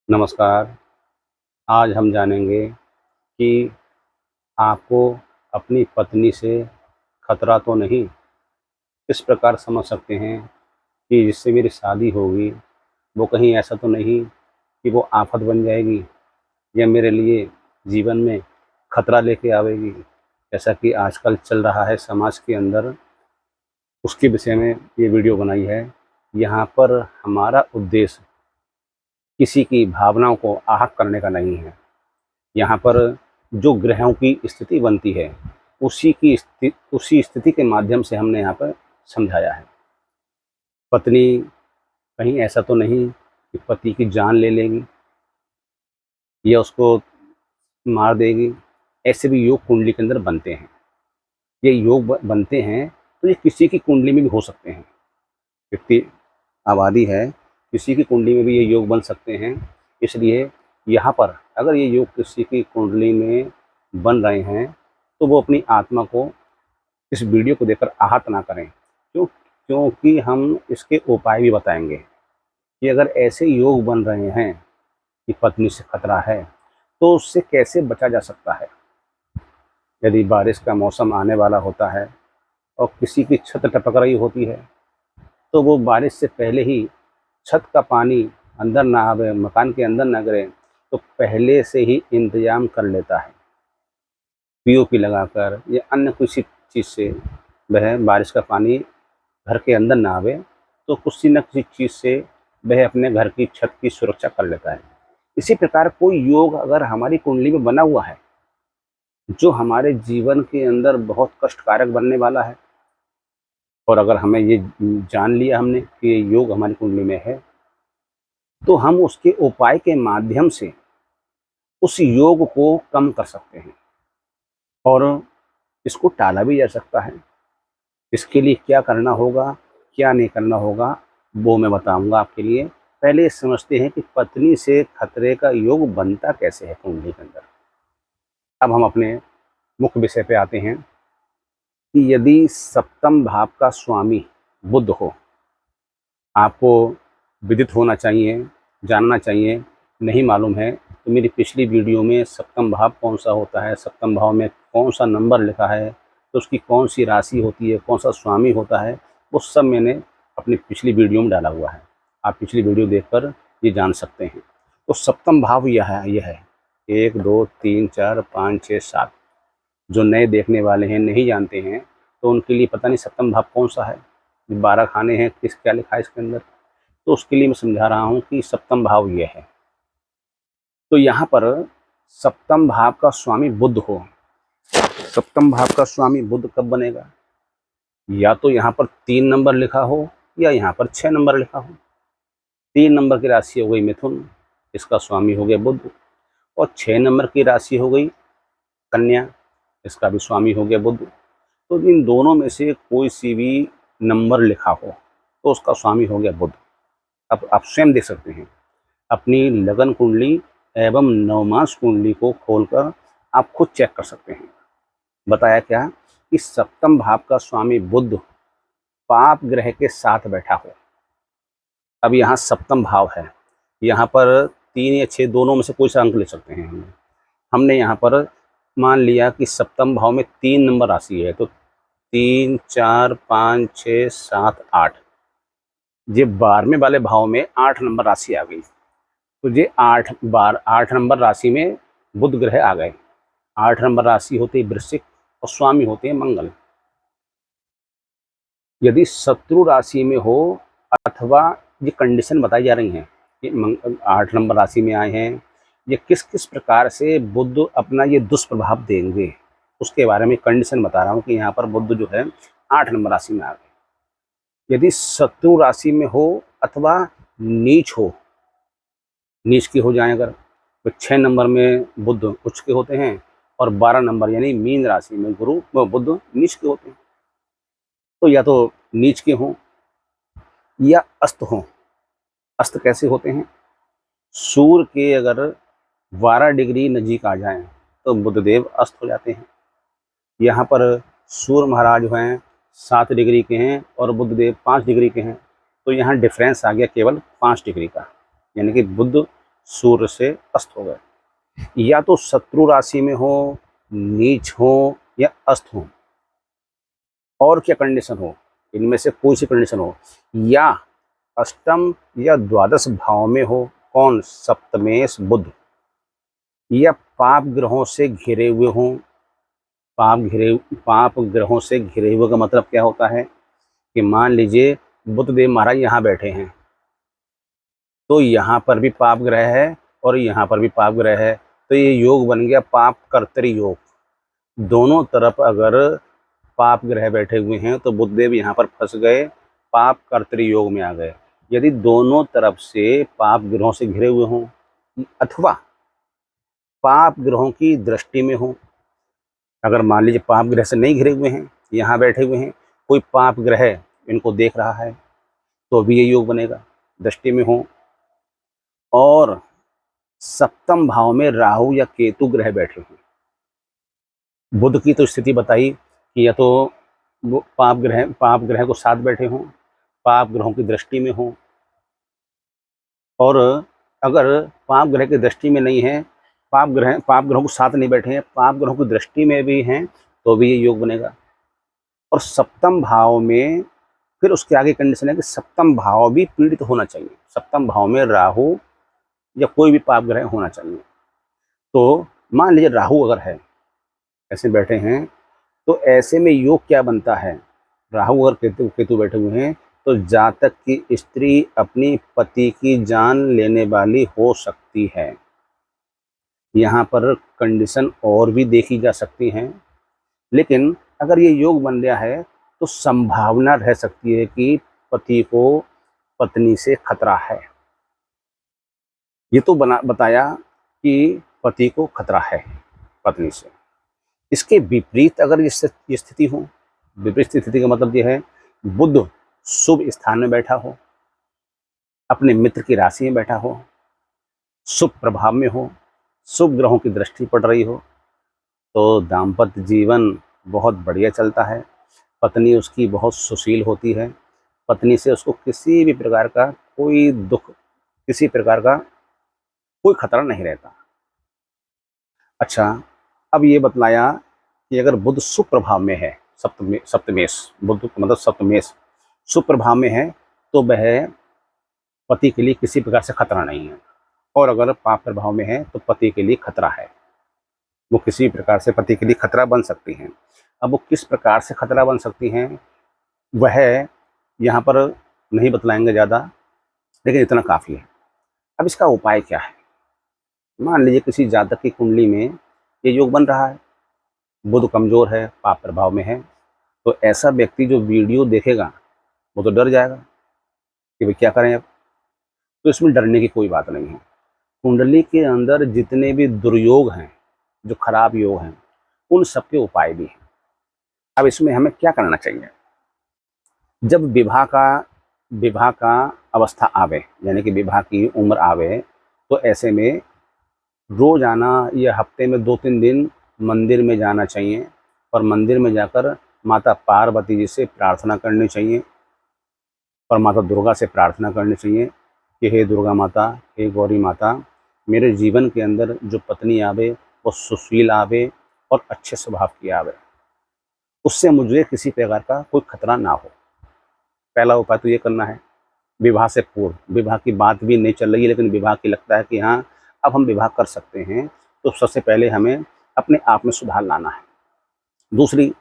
नमस्कार। आज हम जानेंगे कि आपको अपनी पत्नी से खतरा तो नहीं, किस प्रकार समझ सकते हैं कि जिससे मेरी शादी होगी, वो कहीं ऐसा तो नहीं कि वो आफ़त बन जाएगी या मेरे लिए जीवन में खतरा लेके आवेगी। जैसा कि आजकल चल रहा है समाज के अंदर, उसके विषय में ये वीडियो बनाई है। यहाँ पर हमारा उद्देश्य किसी की भावनाओं को आहत करने का नहीं है। यहाँ पर जो ग्रहों की स्थिति बनती है, उसी स्थिति के माध्यम से हमने यहाँ पर समझाया है। पत्नी कहीं ऐसा तो नहीं कि पति की जान ले लेगी या उसको मार देगी। ऐसे भी योग कुंडली के अंदर बनते हैं। ये योग बनते हैं तो ये किसी की कुंडली में भी हो सकते हैं। इतनी आबादी है, किसी की कुंडली में भी ये योग बन सकते हैं। इसलिए यहाँ पर अगर ये योग किसी की कुंडली में बन रहे हैं, तो वो अपनी आत्मा को इस वीडियो को देखकर आहत ना करें। क्योंकि हम इसके उपाय भी बताएंगे कि अगर ऐसे योग बन रहे हैं कि पत्नी से खतरा है, तो उससे कैसे बचा जा सकता है। यदि बारिश का मौसम आने वाला होता है और किसी की छत टपक रही होती है, तो वो बारिश से पहले ही छत का पानी अंदर ना आवे, मकान के अंदर ना गिरे, तो पहले से ही इंतजाम कर लेता है। पीओपी लगाकर या अन्य किसी चीज़ से वह बारिश का पानी घर के अंदर ना आवे, तो किसी न किसी चीज़ से वह अपने घर की छत की सुरक्षा कर लेता है। इसी प्रकार कोई योग अगर हमारी कुंडली में बना हुआ है, जो हमारे जीवन के अंदर बहुत कष्टकारक बनने वाला है, और अगर हमें ये जान लिया हमने कि ये योग हमारी कुंडली में है, तो हम उसके उपाय के माध्यम से उस योग को कम कर सकते हैं और इसको टाला भी जा सकता है। इसके लिए क्या करना होगा, क्या नहीं करना होगा, वो मैं बताऊंगा आपके लिए। पहले समझते हैं कि पत्नी से खतरे का योग बनता कैसे है कुंडली के अंदर। अब हम अपने मुख्य विषय पे आते हैं कि यदि सप्तम भाव का स्वामी बुध हो, आपको विदित होना चाहिए, जानना चाहिए। नहीं मालूम है तो मेरी पिछली वीडियो में सप्तम भाव कौन सा होता है, सप्तम भाव में कौन सा नंबर लिखा है, तो उसकी कौन सी राशि होती है, कौन सा स्वामी होता है, वो सब मैंने अपनी पिछली वीडियो में डाला हुआ है। आप पिछली वीडियो देखकर ये जान सकते हैं। तो सप्तम भाव यह है 1 2 3 4 5 6 7। जो नए देखने वाले हैं, नहीं जानते हैं, तो उनके लिए पता नहीं सप्तम भाव कौन सा है, 12 खाने हैं, किस क्या लिखा है इसके अंदर। तो उसके लिए मैं समझा रहा हूँ कि सप्तम भाव ये है। तो यहाँ पर सप्तम भाव का स्वामी बुध हो, सप्तम भाव का स्वामी बुध कब बनेगा, या तो यहाँ पर 3 नंबर लिखा हो या यहाँ पर 6 नंबर लिखा हो। 3 नंबर की राशि हो गई मिथुन, इसका स्वामी हो गया बुध, और 6 नंबर की राशि हो गई कन्या, इसका भी स्वामी हो गया बुध। तो इन दोनों में से कोई सी भी नंबर लिखा हो तो उसका स्वामी हो गया बुध। अब आप स्वयं देख सकते हैं अपनी लगन कुंडली एवं नवमास कुंडली को खोलकर आप खुद चेक कर सकते हैं। बताया क्या कि सप्तम भाव का स्वामी बुध पाप ग्रह के साथ बैठा हो। अब यहाँ सप्तम भाव है, यहाँ पर 3 या 6 दोनों में से कोई सा अंक ले सकते हैं। हमने यहाँ पर मान लिया कि सप्तम भाव में 3 नंबर राशि है, तो 3 4 5 6 7 8, ये 12वें वाले भाव में 8 नंबर राशि आ गई। तो ये 8 नंबर राशि में बुध ग्रह आ गए। 8 नंबर राशि होती है वृश्चिक और स्वामी होते हैं मंगल। यदि शत्रु राशि में हो, अथवा ये कंडीशन बताई जा रही हैं कि 8 नंबर राशि में आए हैं, ये किस किस प्रकार से बुध अपना ये दुष्प्रभाव देंगे, उसके बारे में कंडीशन बता रहा हूँ कि यहाँ पर बुध जो है 8 नंबर राशि में आ गए। यदि शत्रु राशि में हो अथवा नीच हो, नीच के हो जाए अगर, तो 6 नंबर में बुध उच्च के होते हैं और 12 नंबर यानी मीन राशि में बुध नीच के होते हैं। तो या तो नीच के हों या अस्त हों। अस्त कैसे होते हैं, सूर्य के अगर 12 डिग्री नजीक आ जाएं तो बुधदेव अस्त हो जाते हैं। यहाँ पर सूर्य महाराज जो हैं 7 डिग्री के हैं और बुधदेव 5 डिग्री के हैं, तो यहाँ डिफरेंस आ गया केवल 5 डिग्री का। यानी कि बुध सूर्य से अस्त हो गए, या तो शत्रु राशि में हो, नीच हो या अस्त हो, और क्या कंडीशन हो, इनमें से कोई सी कंडीशन हो, या अष्टम या द्वादश भाव में हो, कौन, सप्तमेश बुध, या पाप ग्रहों से घिरे हुए हों। पाप ग्रहों से घिरे हुए का मतलब क्या होता है कि मान लीजिए बुधदेव महाराज यहाँ बैठे हैं, तो यहाँ पर भी पाप ग्रह है और यहाँ पर भी पाप ग्रह है, तो ये योग बन गया पाप कर्तरी योग। दोनों तरफ अगर पाप ग्रह बैठे हुए हैं तो बुधदेव यहाँ पर फंस गए, पाप कर्तरी योग में आ गए। यदि दोनों तरफ से पाप ग्रहों से घिरे हुए हों अथवा पाप ग्रहों की दृष्टि में हो, अगर मान लीजिए पाप ग्रह से नहीं घिरे हुए हैं, यहाँ बैठे हुए हैं, कोई पाप ग्रह इनको देख रहा है, तो भी ये योग बनेगा, दृष्टि में हो। और सप्तम भाव में राहु या केतु ग्रह बैठे हैं, बुध की तो स्थिति बताई कि या तो वो पाप ग्रह को साथ बैठे हों, पाप ग्रहों की दृष्टि में हो, और अगर पाप ग्रह की दृष्टि में नहीं है, पाप ग्रहों को साथ नहीं बैठे हैं, पाप ग्रहों की दृष्टि में भी हैं, तो भी ये योग बनेगा। और सप्तम भाव में फिर उसके आगे कंडीशन है कि सप्तम भाव भी पीड़ित होना चाहिए, सप्तम भाव में राहु या कोई भी पाप ग्रह होना चाहिए। तो मान लीजिए राहु अगर है, ऐसे बैठे हैं, तो ऐसे में योग क्या बनता है, राहु और केतु बैठे हुए हैं, तो जातक की स्त्री अपनी पति की जान लेने वाली हो सकती है। यहाँ पर कंडीशन और भी देखी जा सकती हैं, लेकिन अगर ये योग बन गया है तो संभावना रह सकती है कि पति को पत्नी से खतरा है। ये तो बताया कि पति को खतरा है पत्नी से। इसके विपरीत अगर ये स्थिति हो, विपरीत स्थिति का मतलब ये है बुध शुभ स्थान में बैठा हो, अपने मित्र की राशि में बैठा हो, शुभ प्रभाव में हो, शुभ ग्रहों की दृष्टि पड़ रही हो, तो दाम्पत्य जीवन बहुत बढ़िया चलता है। पत्नी उसकी बहुत सुशील होती है, पत्नी से उसको किसी भी प्रकार का कोई दुख, किसी प्रकार का कोई खतरा नहीं रहता। अच्छा, अब ये बतलाया कि अगर बुध शुभ प्रभाव में है, सप्तमेश, बुध मतलब सप्तमेश शुभ प्रभाव में है, तो वह पति के लिए किसी प्रकार से खतरा नहीं है। और अगर पाप प्रभाव में है तो पति के लिए खतरा है, वो किसी प्रकार से पति के लिए खतरा बन सकती हैं। अब वो किस प्रकार से खतरा बन सकती हैं वह यहाँ पर नहीं बतलाएंगे ज़्यादा, लेकिन इतना काफ़ी है। अब इसका उपाय क्या है, मान लीजिए किसी जातक की कुंडली में ये योग बन रहा है, बुध कमज़ोर है, पाप प्रभाव में है, तो ऐसा व्यक्ति जो वीडियो देखेगा वो तो डर जाएगा कि भाई क्या करें अब। तो इसमें डरने की कोई बात नहीं है। कुंडली के अंदर जितने भी दुर्योग हैं, जो खराब योग हैं, उन सब के उपाय भी हैं। अब इसमें हमें क्या करना चाहिए, जब विवाह का अवस्था आवे, यानी कि विवाह की उम्र आवे, तो ऐसे में रोजाना या हफ्ते में 2-3 दिन मंदिर में जाना चाहिए, और मंदिर में जाकर माता पार्वती जी से प्रार्थना करनी चाहिए और माता दुर्गा से प्रार्थना करनी चाहिए कि हे दुर्गा माता, हे गौरी माता, मेरे जीवन के अंदर जो पत्नी आवे वो सुशील आवे और अच्छे स्वभाव की आवे, उससे मुझे किसी प्रकार का कोई खतरा ना हो। पहला उपाय तो ये करना है। विवाह से पूर्व, विवाह की बात भी नहीं चल रही है लेकिन विवाह की लगता है कि हाँ अब हम विवाह कर सकते हैं, तो सबसे पहले हमें अपने आप में सुधार लाना है। दूसरी,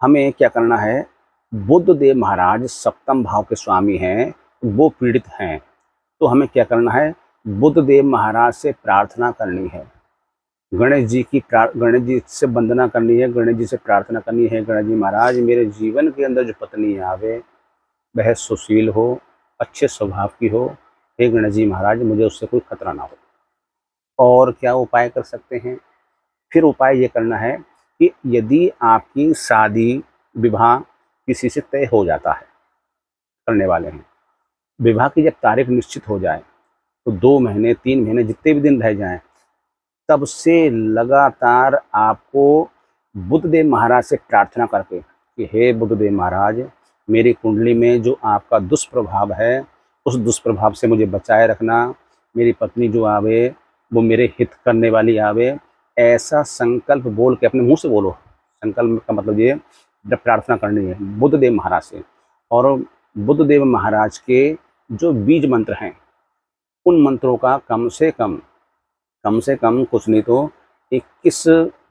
हमें क्या करना है, बुध देव महाराज सप्तम भाव के स्वामी हैं, वो पीड़ित हैं, तो हमें क्या करना है, बुध देव महाराज से प्रार्थना करनी है, गणेश जी से वंदना करनी है, गणेश जी से प्रार्थना करनी है, गणेश जी महाराज मेरे जीवन के अंदर जो पत्नी आवे वह सुशील हो, अच्छे स्वभाव की हो, हे गणेश जी महाराज मुझे उससे कोई खतरा ना हो। और क्या उपाय कर सकते हैं, फिर उपाय ये करना है कि यदि आपकी शादी विवाह किसी से तय हो जाता है, करने वाले हैं, विवाह की जब तारीख निश्चित हो जाए तो 2 महीने 3 महीने जितने भी दिन रह जाएं, तब से लगातार आपको बुधदेव महाराज से प्रार्थना करके कि हे बुधदेव महाराज, मेरी कुंडली में जो आपका दुष्प्रभाव है उस दुष्प्रभाव से मुझे बचाए रखना, मेरी पत्नी जो आवे वो मेरे हित करने वाली आवे, ऐसा संकल्प बोल के अपने मुँह से बोलो। संकल्प का मतलब ये जब प्रार्थना करनी है बुद्धदेव महाराज से, और बुद्धदेव महाराज के जो बीज मंत्र हैं उन मंत्रों का कम से कम कुछ नहीं तो 21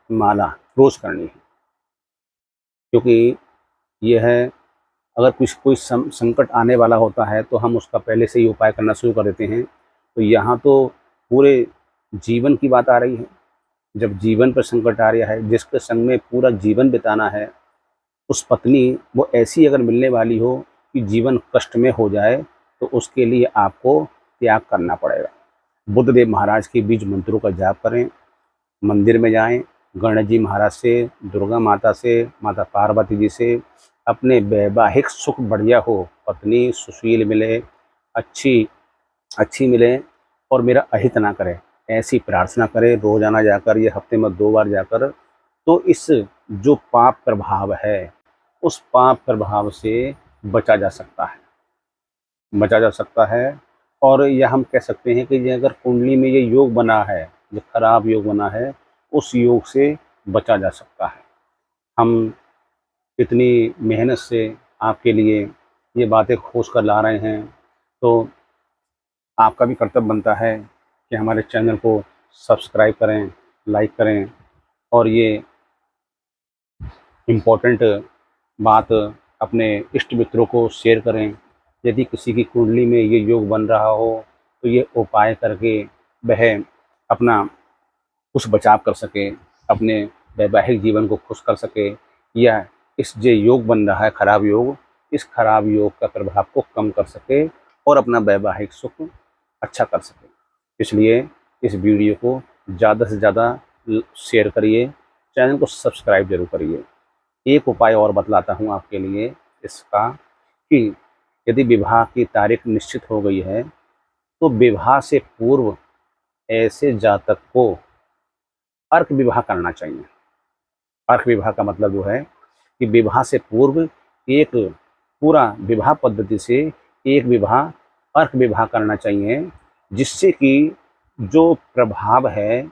माला रोज करनी है। क्योंकि यह है, अगर कोई संकट आने वाला होता है तो हम उसका पहले से ही उपाय करना शुरू कर देते हैं। तो यहाँ तो पूरे जीवन की बात आ रही है। जब जीवन पर संकट आ रहा है, जिसके संग में पूरा जीवन बिताना है, उस पत्नी वो ऐसी अगर मिलने वाली हो कि जीवन कष्ट में हो जाए, तो उसके लिए आपको त्याग करना पड़ेगा। बुद्धदेव महाराज के बीज मंत्रों का जाप करें, मंदिर में जाएं, गणेश जी महाराज से, दुर्गा माता से, माता पार्वती जी से अपने वैवाहिक सुख बढ़िया हो, पत्नी सुशील मिले, अच्छी अच्छी मिले और मेरा अहित ना करे, ऐसी प्रार्थना करें रोजाना जाकर या हफ्ते में 2 बार जाकर। तो इस जो पाप प्रभाव है, उस पाप प्रभाव से बचा जा सकता है, बचा जा सकता है। और यह हम कह सकते हैं कि ये अगर कुंडली में ये योग बना है, जो खराब योग बना है, उस योग से बचा जा सकता है। हम इतनी मेहनत से आपके लिए ये बातें खोज कर ला रहे हैं, तो आपका भी कर्तव्य बनता है कि हमारे चैनल को सब्सक्राइब करें, लाइक करें और ये इम्पोर्टेंट बात अपने इष्ट मित्रों को शेयर करें। यदि किसी की कुंडली में ये योग बन रहा हो तो ये उपाय करके वह अपना कुछ बचाव कर सके, अपने वैवाहिक जीवन को खुश कर सके, या इस जो योग बन रहा है खराब योग, इस खराब योग का प्रभाव को कम कर सके और अपना वैवाहिक सुख अच्छा कर सके। इसलिए इस वीडियो को ज़्यादा से ज़्यादा शेयर करिए, चैनल को सब्सक्राइब जरूर करिए। एक उपाय और बतलाता हूँ आपके लिए इसका, कि यदि विवाह की तारीख निश्चित हो गई है तो विवाह से पूर्व ऐसे जातक को अर्क विवाह करना चाहिए। अर्क विवाह का मतलब जो है कि विवाह से पूर्व एक पूरा विवाह पद्धति से एक विवाह अर्क विवाह करना चाहिए, जिससे कि जो प्रभाव है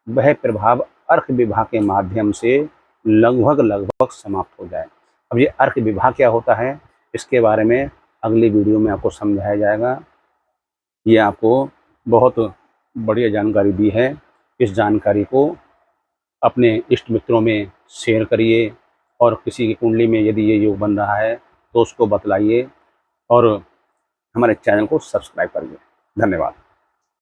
वह प्रभाव अर्क विवाह के माध्यम से लगभग समाप्त हो जाए। अब ये अर्क विवाह क्या होता है, इसके बारे में अगली वीडियो में आपको समझाया जाएगा। ये आपको बहुत बढ़िया जानकारी दी है। इस जानकारी को अपने इष्ट मित्रों में शेयर करिए और किसी की कुंडली में यदि ये योग बन रहा है तो उसको बतलाइए और हमारे चैनल को सब्सक्राइब करिए। धन्यवाद।